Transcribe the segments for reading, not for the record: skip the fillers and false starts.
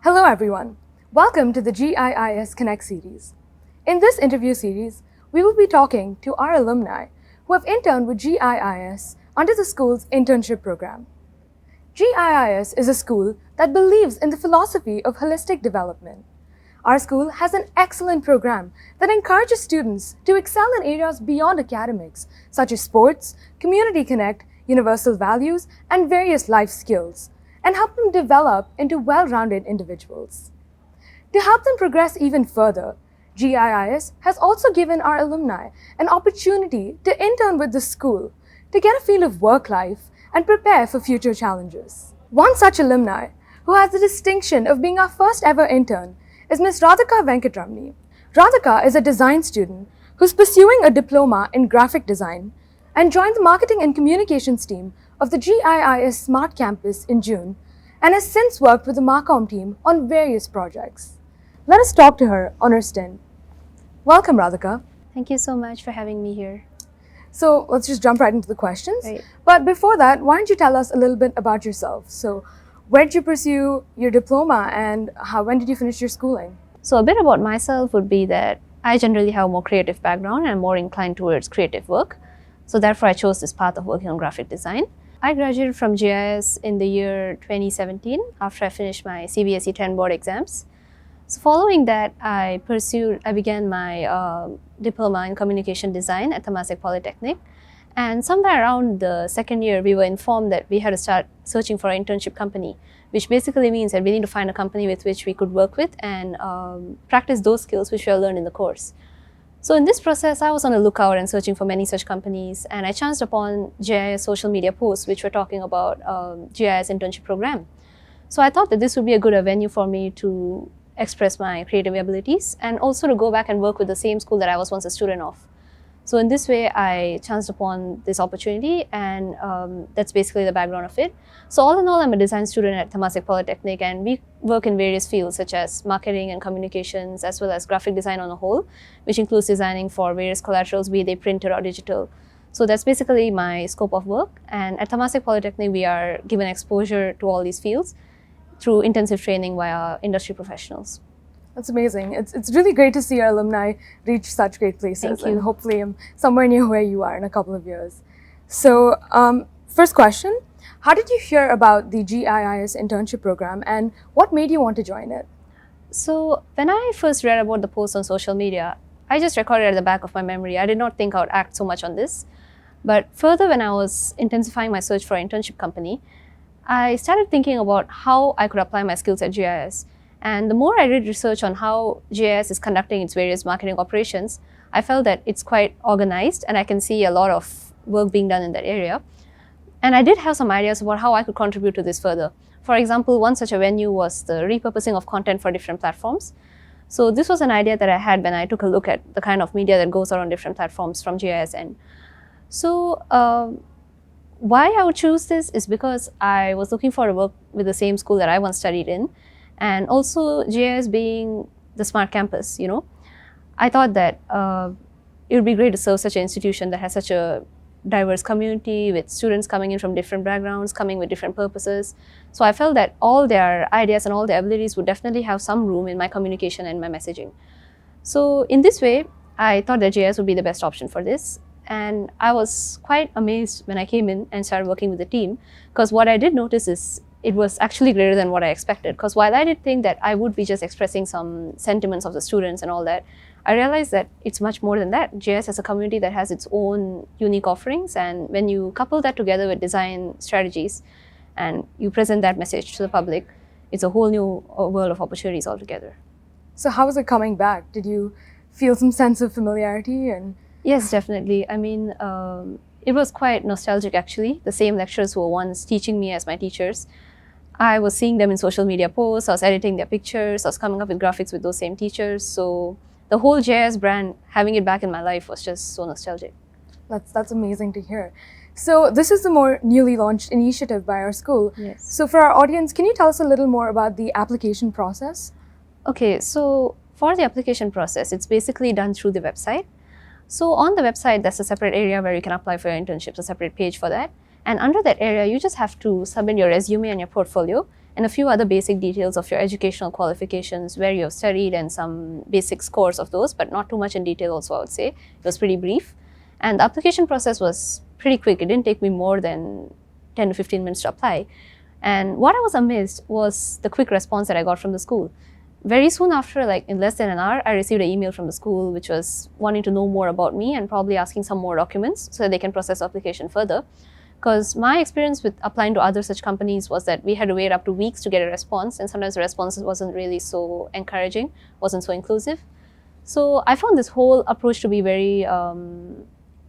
Hello everyone, welcome to the GIIS Connect series. In this interview series, we will be talking to our alumni who have interned with GIIS under the school's internship program. GIIS is a school that believes in the philosophy of holistic development. Our school has an excellent program that encourages students to excel in areas beyond academics, such as sports, community connect, universal values, and various life skills, and help them develop into well-rounded individuals. To help them progress even further, GIIS has also given our alumni an opportunity to intern with the school to get a feel of work life and prepare for future challenges. One such alumni, who has the distinction of being our first ever intern, is Ms. Radhika Venkatramani. Radhika is a design student who's pursuing a diploma in graphic design and joined the marketing and communications team of the GIIS SMART Campus in June and has since worked with the Marcom team on various projects. Let us talk to her on her stint. Welcome, Radhika. Thank you so much for having me here. So let's just jump right into the questions. Right. But before that, why don't you tell us a little bit about yourself? So where did you pursue your diploma and when did you finish your schooling? So a bit about myself would be that I generally have a more creative background and I'm more inclined towards creative work. So therefore I chose this path of working on graphic design. I graduated from GIIS in the year 2017 after I finished my CBSE 10 board exams. So following that, I began my diploma in communication design at Temasek Polytechnic. And somewhere around the second year, we were informed that we had to start searching for an internship company, which basically means that we need to find a company with which we could work with and practice those skills which we have learned in the course. So in this process, I was on the lookout and searching for many such companies, and I chanced upon GIIS social media posts which were talking about GIIS internship program. So I thought that this would be a good avenue for me to express my creative abilities and also to go back and work with the same school that I was once a student of. So in this way, I chanced upon this opportunity, and that's basically the background of it. So all in all, I'm a design student at Temasek Polytechnic, and we work in various fields such as marketing and communications, as well as graphic design on a whole, which includes designing for various collaterals, be they printed or digital. So that's basically my scope of work. And at Temasek Polytechnic, we are given exposure to all these fields through intensive training via industry professionals. That's amazing. It's really great to see our alumni reach such great places. Thank you. And hopefully I'm somewhere near where you are in a couple of years. So first question, how did you hear about the GIIS internship program and what made you want to join it? So when I first read about the post on social media, I just recorded at the back of my memory. I did not think I would act so much on this. But further, when I was intensifying my search for an internship company, I started thinking about how I could apply my skills at GIIS. And the more I did research on how GIIS is conducting its various marketing operations, I felt that it's quite organized and I can see a lot of work being done in that area. And I did have some ideas about how I could contribute to this further. For example, one such a venue was the repurposing of content for different platforms. So this was an idea that I had when I took a look at the kind of media that goes around different platforms from GIIS end. So why I would choose this is because I was looking for a work with the same school that I once studied in. And also GIIS being the smart campus, I thought that it would be great to serve such an institution that has such a diverse community with students coming in from different backgrounds, coming with different purposes. So I felt that all their ideas and all their abilities would definitely have some room in my communication and my messaging. So in this way, I thought that GIIS would be the best option for this. And I was quite amazed when I came in and started working with the team, because what I did notice is it was actually greater than what I expected. Because while I did think that I would be just expressing some sentiments of the students and all that, I realized that it's much more than that. GIIS has a community that has its own unique offerings, and when you couple that together with design strategies and you present that message to the public, it's a whole new world of opportunities altogether. So how was it coming back? Did you feel some sense of familiarity? Yes, definitely. I mean, it was quite nostalgic actually. The same lecturers who were once teaching me as my teachers, I was seeing them in social media posts, I was editing their pictures, I was coming up with graphics with those same teachers. So the whole GIIS brand, having it back in my life was just so nostalgic. That's amazing to hear. So this is the more newly launched initiative by our school. Yes. So for our audience, can you tell us a little more about the application process? Okay, so for the application process, it's basically done through the website. So on the website, there's a separate area where you can apply for your internships, a separate page for that. And under that area, you just have to submit your resume and your portfolio and a few other basic details of your educational qualifications, where you have studied and some basic scores of those, but not too much in detail also, I would say. It was pretty brief. And the application process was pretty quick. It didn't take me more than 10 to 15 minutes to apply. And what I was amazed was the quick response that I got from the school. Very soon after, like in less than an hour, I received an email from the school which was wanting to know more about me and probably asking some more documents so that they can process the application further. Because my experience with applying to other such companies was that we had to wait up to weeks to get a response, and sometimes the response wasn't really so encouraging, wasn't so inclusive. So I found this whole approach to be very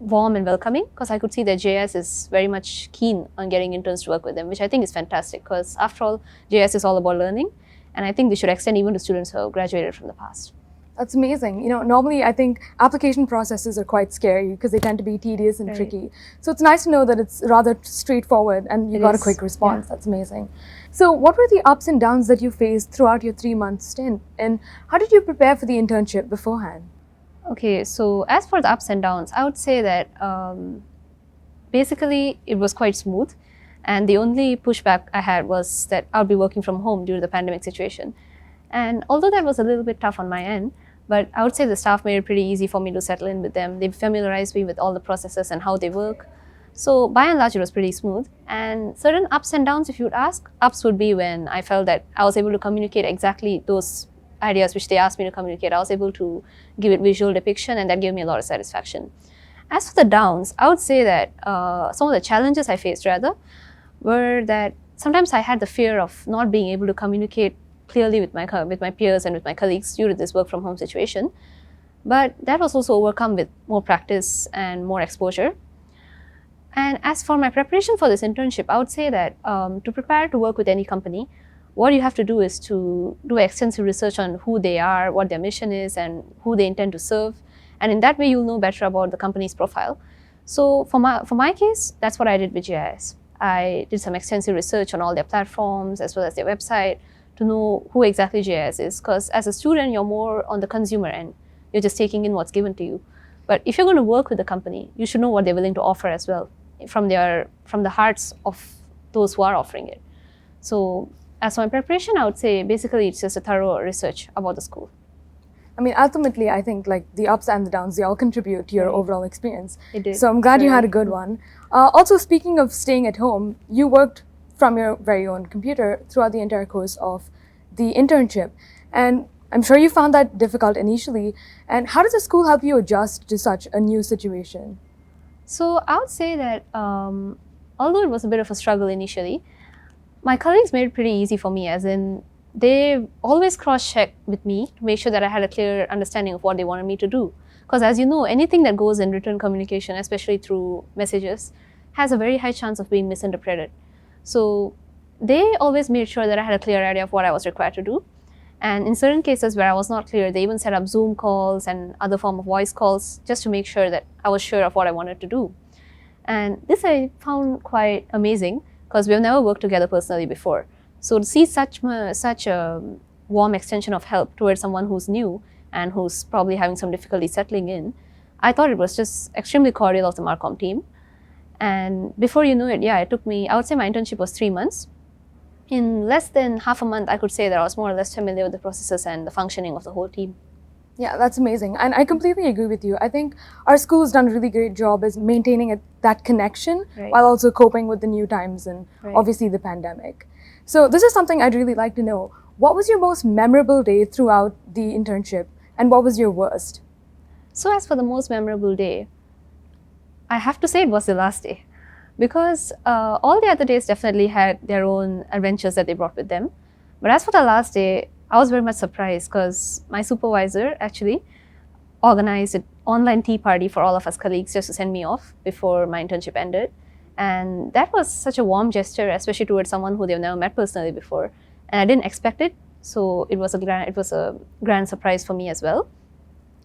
warm and welcoming, because I could see that GIIS is very much keen on getting interns to work with them, which I think is fantastic, because after all, GIIS is all about learning, and I think they should extend even to students who have graduated from the past. That's amazing. Normally I think application processes are quite scary because they tend to be tedious and tricky. So it's nice to know that it's rather straightforward and you got a quick response. Yeah. That's amazing. So what were the ups and downs that you faced throughout your 3-month stint, and how did you prepare for the internship beforehand? Okay, so as for the ups and downs, I would say that basically it was quite smooth, and the only pushback I had was that I would be working from home due to the pandemic situation. And although that was a little bit tough on my end, but I would say the staff made it pretty easy for me to settle in with them. They familiarized me with all the processes and how they work. So by and large, it was pretty smooth. And certain ups and downs, if you would ask, ups would be when I felt that I was able to communicate exactly those ideas which they asked me to communicate. I was able to give it visual depiction, and that gave me a lot of satisfaction. As for the downs, I would say that some of the challenges I faced rather were that sometimes I had the fear of not being able to communicate clearly with my peers and with my colleagues due to this work from home situation. But that was also overcome with more practice and more exposure. And as for my preparation for this internship, I would say that to prepare to work with any company, what you have to do is to do extensive research on who they are, what their mission is, and who they intend to serve. And in that way, you'll know better about the company's profile. So for my case, that's what I did with GIIS. I did some extensive research on all their platforms as well as their website, to know who exactly GIIS is, because as a student, you're more on the consumer end. You're just taking in what's given to you. But if you're going to work with the company, you should know what they're willing to offer as well, from the hearts of those who are offering it. So as for my preparation, I would say basically it's just a thorough research about the school. I mean, ultimately, I think like the ups and the downs, they all contribute to your overall experience. It did. So I'm glad you had a good one. Also, speaking of staying at home, you worked from your very own computer throughout the entire course of the internship. And I'm sure you found that difficult initially. And how does the school help you adjust to such a new situation? So I would say that although it was a bit of a struggle initially, my colleagues made it pretty easy for me, as in they always cross-checked with me to make sure that I had a clear understanding of what they wanted me to do. Because as you know, anything that goes in written communication, especially through messages, has a very high chance of being misinterpreted. So they always made sure that I had a clear idea of what I was required to do. And in certain cases where I was not clear, they even set up Zoom calls and other form of voice calls just to make sure that I was sure of what I wanted to do. And this I found quite amazing, because we've never worked together personally before. So to see such a warm extension of help towards someone who's new and who's probably having some difficulty settling in, I thought it was just extremely cordial of the Marcom team. And before you know it, it took me, I would say my internship was 3 months. In less than half a month, I could say that I was more or less familiar with the processes and the functioning of the whole team. Yeah, that's amazing. And I completely agree with you. I think our school has done a really great job as maintaining that connection while also coping with the new times and obviously the pandemic. So this is something I'd really like to know. What was your most memorable day throughout the internship, and what was your worst? So as for the most memorable day, I have to say it was the last day, because all the other days definitely had their own adventures that they brought with them. But as for the last day, I was very much surprised, because my supervisor actually organized an online tea party for all of us colleagues just to send me off before my internship ended. And that was such a warm gesture, especially towards someone who they've never met personally before. And I didn't expect it, so it was a grand surprise for me as well.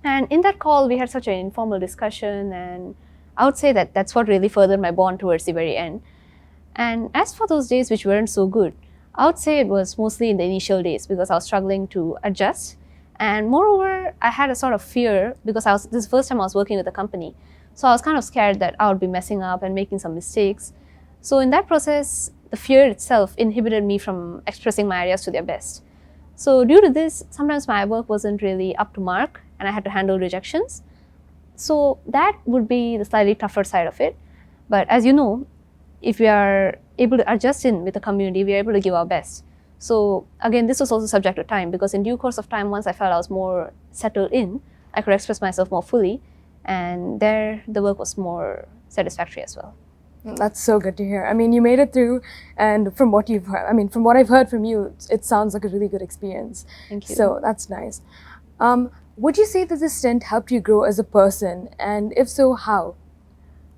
And in that call, we had such an informal discussion, and I would say that that's what really furthered my bond towards the very end. And as for those days which weren't so good, I would say it was mostly in the initial days, because I was struggling to adjust. And moreover, I had a sort of fear, because this is the first time I was working with a company. So I was kind of scared that I would be messing up and making some mistakes. So in that process, the fear itself inhibited me from expressing my ideas to their best. So due to this, sometimes my work wasn't really up to mark and I had to handle rejections. So that would be the slightly tougher side of it. But as you know, if we are able to adjust in with the community, we are able to give our best. So again, this was also subject to time, because in due course of time, once I felt I was more settled in, I could express myself more fully, and there the work was more satisfactory as well. That's so good to hear. I mean, you made it through, and from what you've heard, I mean, from what I've heard from you, it sounds like a really good experience. Thank you. So that's nice. Would you say that this stint helped you grow as a person, and if so, how?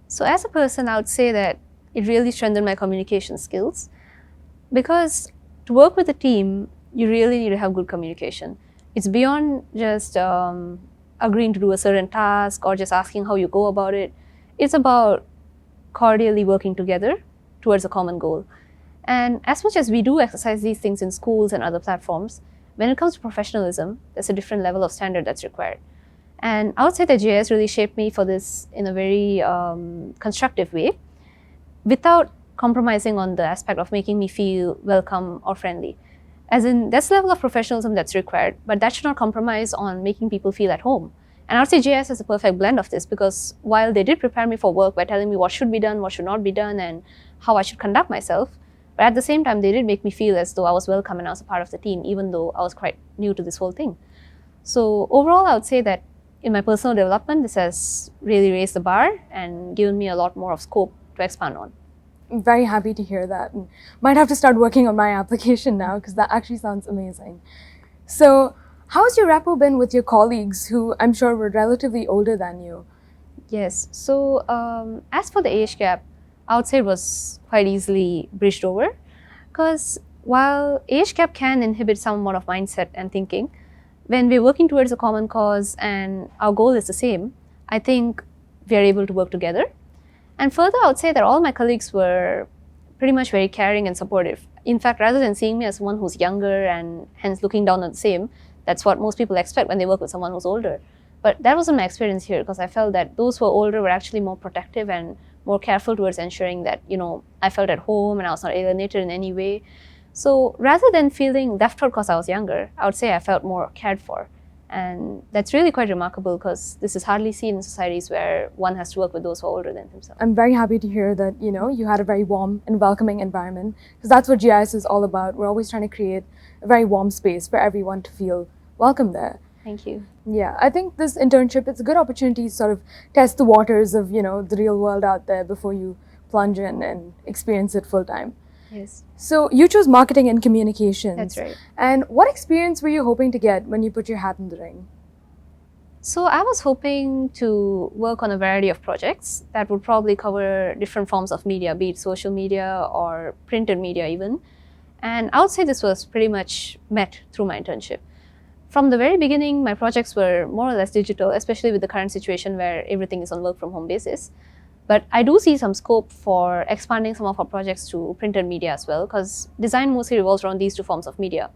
So as a person, I would say that it really strengthened my communication skills, because to work with a team, you really need to have good communication. It's beyond just agreeing to do a certain task or just asking how you go about it. It's about cordially working together towards a common goal. And as much as we do exercise these things in schools and other platforms, when it comes to professionalism, there's a different level of standard that's required. And I would say that GIIS really shaped me for this in a very constructive way, without compromising on the aspect of making me feel welcome or friendly. As in, that's the level of professionalism that's required, but that should not compromise on making people feel at home. And I would say GIIS is a perfect blend of this, because while they did prepare me for work by telling me what should be done, what should not be done, and how I should conduct myself, but at the same time, they did make me feel as though I was welcome and I was a part of the team, even though I was quite new to this whole thing. So overall, I would say that in my personal development, this has really raised the bar and given me a lot more of scope to expand on. I'm very happy to hear that, and might have to start working on my application now, because that actually sounds amazing. So, how's your rapport been with your colleagues, who I'm sure were relatively older than you? Yes, so as for the age gap, I would say it was quite easily bridged over, because while age gap can inhibit somewhat of mindset and thinking, when we're working towards a common cause and our goal is the same, I think we are able to work together. And further, I would say that all my colleagues were pretty much very caring and supportive. In fact, rather than seeing me as someone who's younger and hence looking down on the same, that's what most people expect when they work with someone who's older. But that wasn't my experience here, because I felt that those who were older were actually more protective and more careful towards ensuring that, I felt at home and I was not alienated in any way. So rather than feeling left out because I was younger, I would say I felt more cared for. And that's really quite remarkable, because this is hardly seen in societies where one has to work with those who are older than himself. I'm very happy to hear that, you had a very warm and welcoming environment, because that's what GIIS is all about. We're always trying to create a very warm space for everyone to feel welcome there. Thank you. Yeah, I think this internship, it's a good opportunity to sort of test the waters of, the real world out there before you plunge in and experience it full time. Yes. So you chose marketing and communications. That's right. And what experience were you hoping to get when you put your hat in the ring? So I was hoping to work on a variety of projects that would probably cover different forms of media, be it social media or printed media even. And I would say this was pretty much met through my internship. From the very beginning, my projects were more or less digital, especially with the current situation where everything is on work from home basis. But I do see some scope for expanding some of our projects to printed media as well, because design mostly revolves around these two forms of media.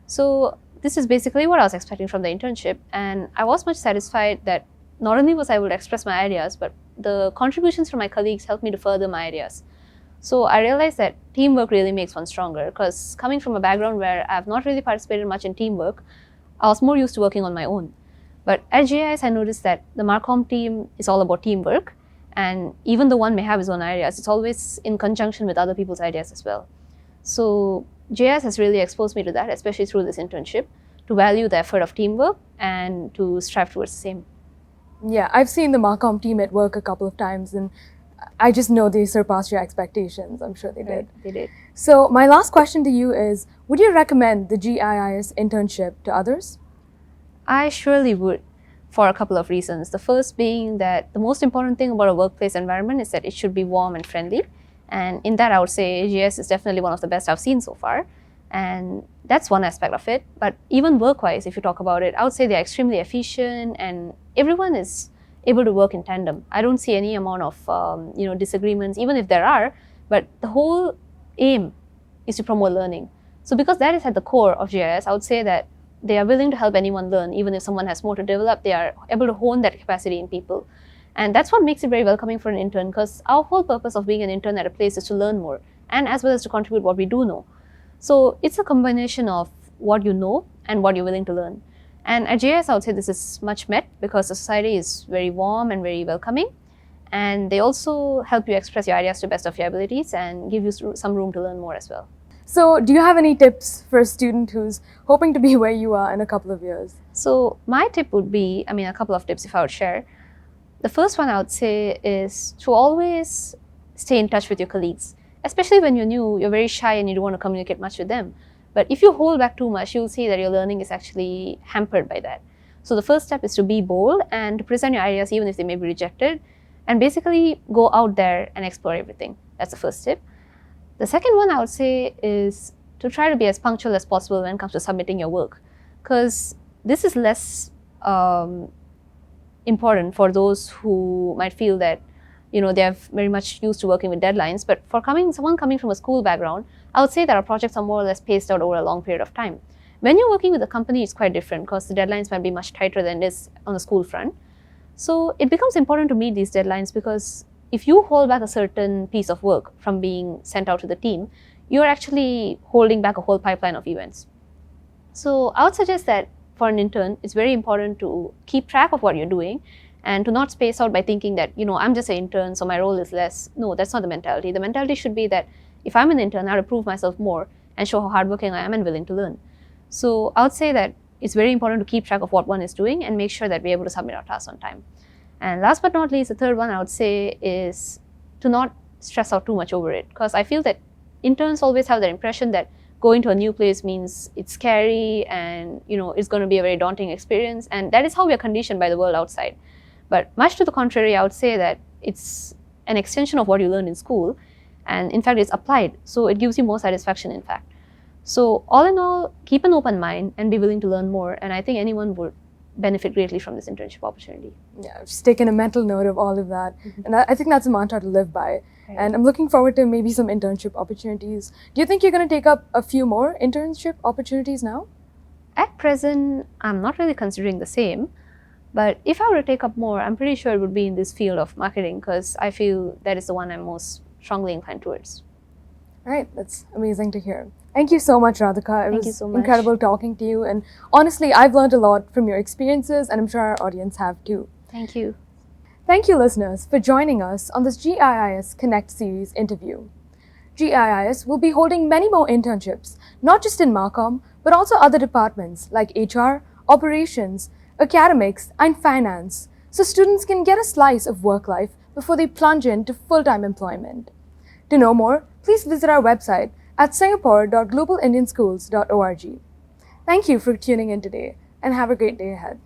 So this is basically what I was expecting from the internship, and I was much satisfied that not only was I able to express my ideas, but the contributions from my colleagues helped me to further my ideas. So I realized that teamwork really makes one stronger, because coming from a background where I have not really participated much in teamwork, I was more used to working on my own. But at GIIS, I noticed that the Marcom team is all about teamwork. And even though one may have his own ideas, it's always in conjunction with other people's ideas as well. So GIIS has really exposed me to that, especially through this internship, to value the effort of teamwork and to strive towards the same. Yeah, I've seen the Marcom team at work a couple of times, and I just know they surpassed your expectations. I'm sure they did. Right, they did. So my last question to you is, would you recommend the GIIS internship to others? I surely would, for a couple of reasons. The first being that the most important thing about a workplace environment is that it should be warm and friendly. And in that, I would say GIIS is definitely one of the best I've seen so far. And that's one aspect of it. But even work-wise, if you talk about it, I would say they're extremely efficient and everyone is able to work in tandem. I don't see any amount of disagreements, even if there are. But the whole aim is to promote learning. So because that is at the core of GIIS, I would say that they are willing to help anyone learn. Even if someone has more to develop, they are able to hone that capacity in people. And that's what makes it very welcoming for an intern, because our whole purpose of being an intern at a place is to learn more and as well as to contribute what we do know. So it's a combination of what you know and what you're willing to learn. And at GIIS, I would say this is much met because the society is very warm and very welcoming. And they also help you express your ideas to the best of your abilities and give you some room to learn more as well. So do you have any tips for a student who's hoping to be where you are in a couple of years? So my tip would be, a couple of tips if I would share. The first one I would say is to always stay in touch with your colleagues. Especially when you're new, you're very shy and you don't want to communicate much with them. But if you hold back too much, you'll see that your learning is actually hampered by that. So the first step is to be bold and to present your ideas even if they may be rejected. And basically go out there and explore everything. That's the first tip. The second one I would say is to try to be as punctual as possible when it comes to submitting your work. Because this is less important for those who might feel that they're very much used to working with deadlines. But for someone coming from a school background, I would say that our projects are more or less paced out over a long period of time. When you're working with a company, it's quite different because the deadlines might be much tighter than it is on the school front. So it becomes important to meet these deadlines because if you hold back a certain piece of work from being sent out to the team, you're actually holding back a whole pipeline of events. So I would suggest that for an intern, it's very important to keep track of what you're doing and to not space out by thinking that, I'm just an intern, so my role is less. No, that's not the mentality. The mentality should be that if I'm an intern, I have to prove myself more and show how hardworking I am and willing to learn. So I would say that it's very important to keep track of what one is doing and make sure that we're able to submit our tasks on time. And last but not least, the third one I would say is to not stress out too much over it, because I feel that interns always have the impression that going to a new place means it's scary and it's going to be a very daunting experience, and that is how we are conditioned by the world outside. But much to the contrary, I would say that it's an extension of what you learned in school, and in fact it's applied, so it gives you more satisfaction in fact. So all in all, keep an open mind and be willing to learn more, and I think anyone would benefit greatly from this internship opportunity. Yeah, I've just taken a mental note of all of that, and I think that's a mantra to live by. Right. And I'm looking forward to maybe some internship opportunities. Do you think you're going to take up a few more internship opportunities now? At present, I'm not really considering the same, but if I were to take up more, I'm pretty sure it would be in this field of marketing because I feel that is the one I'm most strongly inclined towards. All right, that's amazing to hear. Thank you so much, Radhika. Thank you so much. Incredible talking to you, and honestly, I've learned a lot from your experiences, and I'm sure our audience have too. Thank you. Thank you, listeners, for joining us on this GIIS Connect series interview. GIIS will be holding many more internships, not just in Marcom, but also other departments like HR, operations, academics, and finance, so students can get a slice of work life before they plunge into full-time employment. To know more, please visit our website at singapore.globalindianschools.org. Thank you for tuning in today, and have a great day ahead.